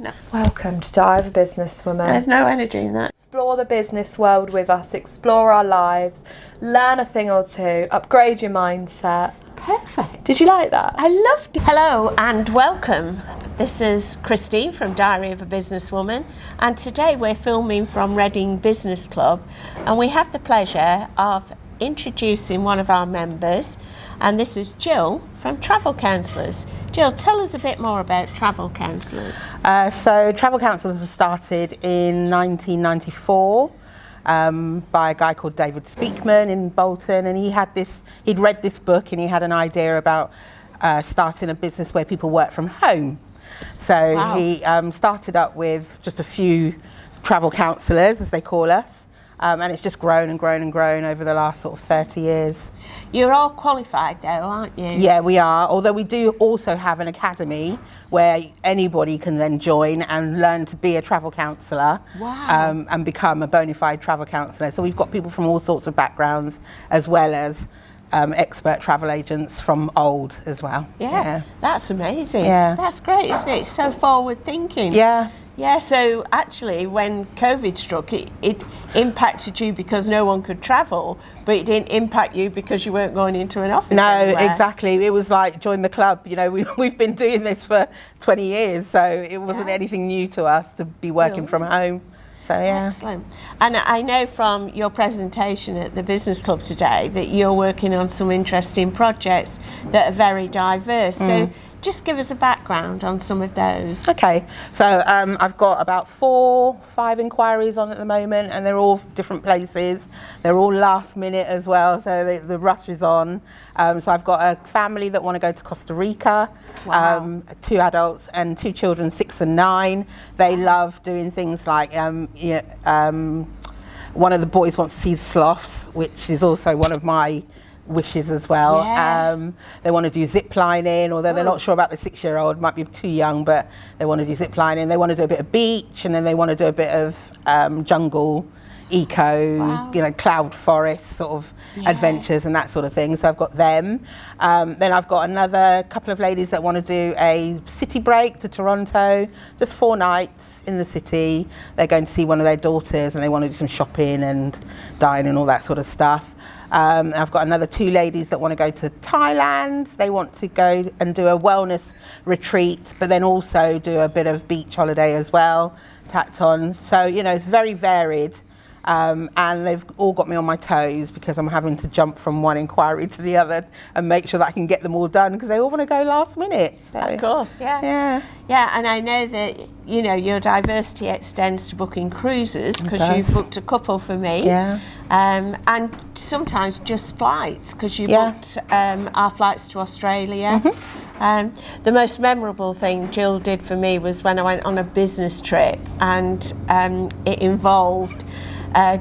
on. Welcome to Diary of a Businesswoman. There's no energy in that. Explore the business world with us, explore our lives, learn a thing or two, upgrade your mindset. Perfect. Did you like that? I loved it. Hello and welcome. This is Christine from Diary of a Businesswoman, and today we're filming from Reading Business Club, and we have the pleasure of introducing one of our members, and this is Gill from Travel Counsellors. Gill, tell us a bit more about Travel Counsellors. So Travel Counsellors was started in 1994 by a guy called David Speakman in Bolton, and he'd read this book and he had an idea about starting a business where people work from home. So Wow. he started up with just a few travel counsellors, as they call us. And it's just grown and grown and grown over the last sort of 30 years. You're all qualified though, aren't you? Yeah, we are. Although we do also have an academy where anybody can then join and learn to be a travel counsellor. Wow. And become a bona fide travel counsellor. So we've got people from all sorts of backgrounds, as well as expert travel agents from old as well. Yeah, that's amazing. Yeah. That's great, isn't it? It's so forward thinking. Yeah. Yeah, so actually when COVID struck, it impacted you because no one could travel, but it didn't impact you because you weren't going into an office No, anywhere. exactly. It was like join the club. You know, we've been doing this for 20 years, so it wasn't anything new to us to be working from home. So yeah. Excellent. And I know from your presentation at the Business Club today that you're working on some interesting projects that are very diverse. So just give us a background on some of those. Okay, so I've got about 4-5 inquiries on at the moment, and they're all different places. They're all last minute as well, so the rush is on. So I've got a family that want to go to Costa Rica, Wow. 2 adults and 2 children, 6 and 9. They love doing things like, one of the boys wants to see sloths, which is also one of my wishes as well. Yeah. They want to do zip lining, although they're not sure about the 6-year-old, might be too young, but they want to do zip lining. They want to do a bit of beach, and then they want to do a bit of jungle, eco, cloud forest sort of adventures and that sort of thing. So I've got them. Then I've got another couple of ladies that want to do a city break to Toronto, just 4 nights in the city. They're going to see one of their daughters, and they want to do some shopping and dine and all that sort of stuff. I've got another 2 ladies that want to go to Thailand. They want to go and do a wellness retreat, but then also do a bit of beach holiday as well, tacked on. So, you know, it's very varied. And they've all got me on my toes because I'm having to jump from one inquiry to the other and make sure that I can get them all done because they all want to go last minute. So. Of course, yeah. Yeah, and I know that, you know, your diversity extends to booking cruises because you've booked a couple for me. Yeah. And sometimes just flights because you booked our flights to Australia. The most memorable thing Gill did for me was when I went on a business trip, and it involved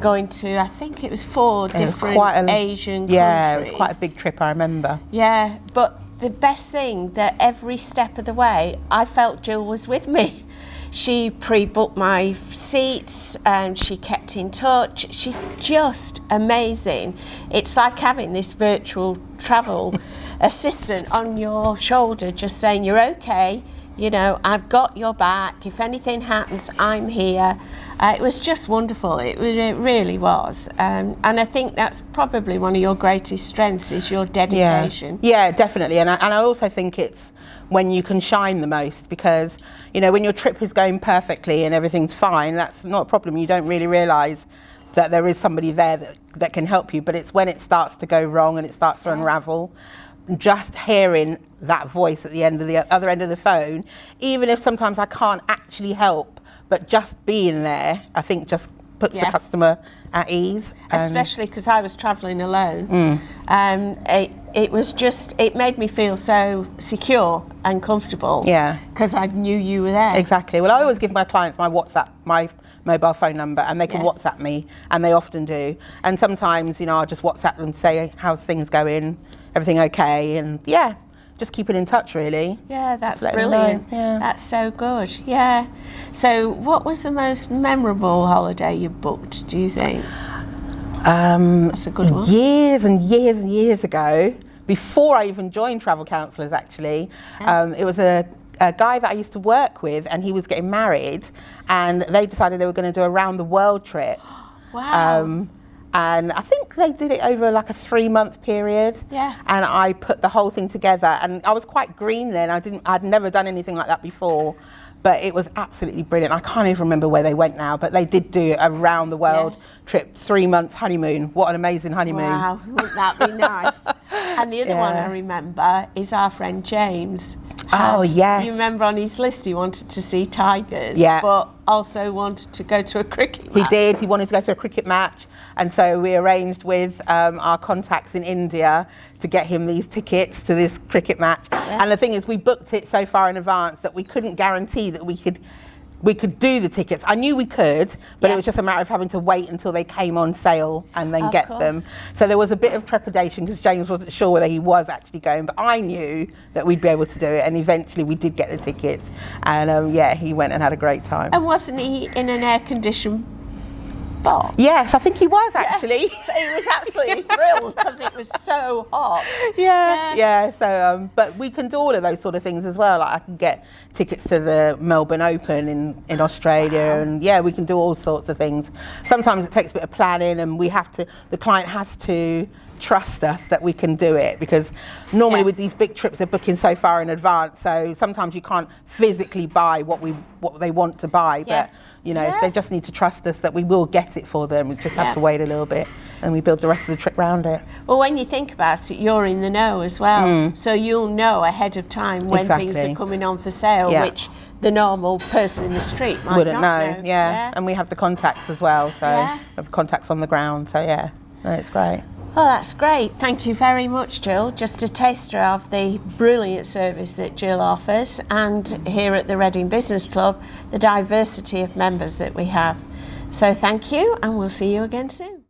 going to, I think it was 4 different Asian countries. Yeah, it was quite a big trip, I remember. Yeah, but the best thing that every step of the way, I felt Gill was with me. She pre-booked my seats, and she kept in touch. She's just amazing. It's like having this virtual travel assistant on your shoulder, just saying, you're okay, you know, I've got your back. If anything happens, I'm here. It was just wonderful. It really was. And I think that's probably one of your greatest strengths is your dedication. Yeah, definitely. And I also think it's when you can shine the most because, you know, when your trip is going perfectly and everything's fine, that's not a problem. You don't really realise that there is somebody there that can help you. But it's when it starts to go wrong and it starts to unravel, just hearing that voice at the other end of the phone, even if sometimes I can't actually help, but just being there, I think just puts the customer at ease. Especially because I was travelling alone. It made me feel so secure and comfortable. Yeah. Because I knew you were there. Exactly. Well, I always give my clients my mobile phone number, and they can WhatsApp me, and they often do. And sometimes, you know, I'll just WhatsApp them to say, how's things going? Everything okay? And just keeping in touch, really. Yeah, that's brilliant. Yeah. That's so good. Yeah. So what was the most memorable holiday you booked, do you think? That's a good one. Years and years and years ago, before I even joined Travel Counsellors, actually, it was a a guy that I used to work with, and he was getting married, and they decided they were going to do a round the world trip. Wow. And I think they did it over like a 3-month period. Yeah. And I put the whole thing together, and I was quite green then. I'd never done anything like that before, but it was absolutely brilliant. I can't even remember where they went now, but they did do a round the world trip, 3 months honeymoon. What an amazing honeymoon. Wow, wouldn't that be nice? And the other one I remember is our friend James. Oh, yes. You remember on his list he wanted to see tigers, but also wanted to go to a cricket match. He did. He wanted to go to a cricket match. And so we arranged with our contacts in India to get him these tickets to this cricket match. Yeah. And the thing is, we booked it so far in advance that we couldn't guarantee that we could do the tickets. I knew we could, but it was just a matter of having to wait until they came on sale and then get them. So there was a bit of trepidation because James wasn't sure whether he was actually going, but I knew that we'd be able to do it, and eventually we did get the tickets. And he went and had a great time. And wasn't he in an air-conditioned box? Yes, I think he was actually. So he was absolutely thrilled because it was so hot. Yeah. So, but we can do all of those sort of things as well. Like I can get tickets to the Melbourne Open in Australia, and we can do all sorts of things. Sometimes it takes a bit of planning, and the client has to trust us that we can do it, because normally with these big trips they're booking so far in advance, so sometimes you can't physically buy what they want to buy, but if they just need to trust us that we will get it for them. We just have to wait a little bit, and we build the rest of the trip around it. Well, when you think about it, you're in the know as well, so you'll know ahead of time when things are coming on for sale, which the normal person in the street wouldn't know. And we have the contacts as well, so we have contacts on the ground, so it's great. Oh, that's great. Thank you very much, Gill. Just a taster of the brilliant service that Gill offers, and here at the Reading Business Club, the diversity of members that we have. So thank you, and we'll see you again soon.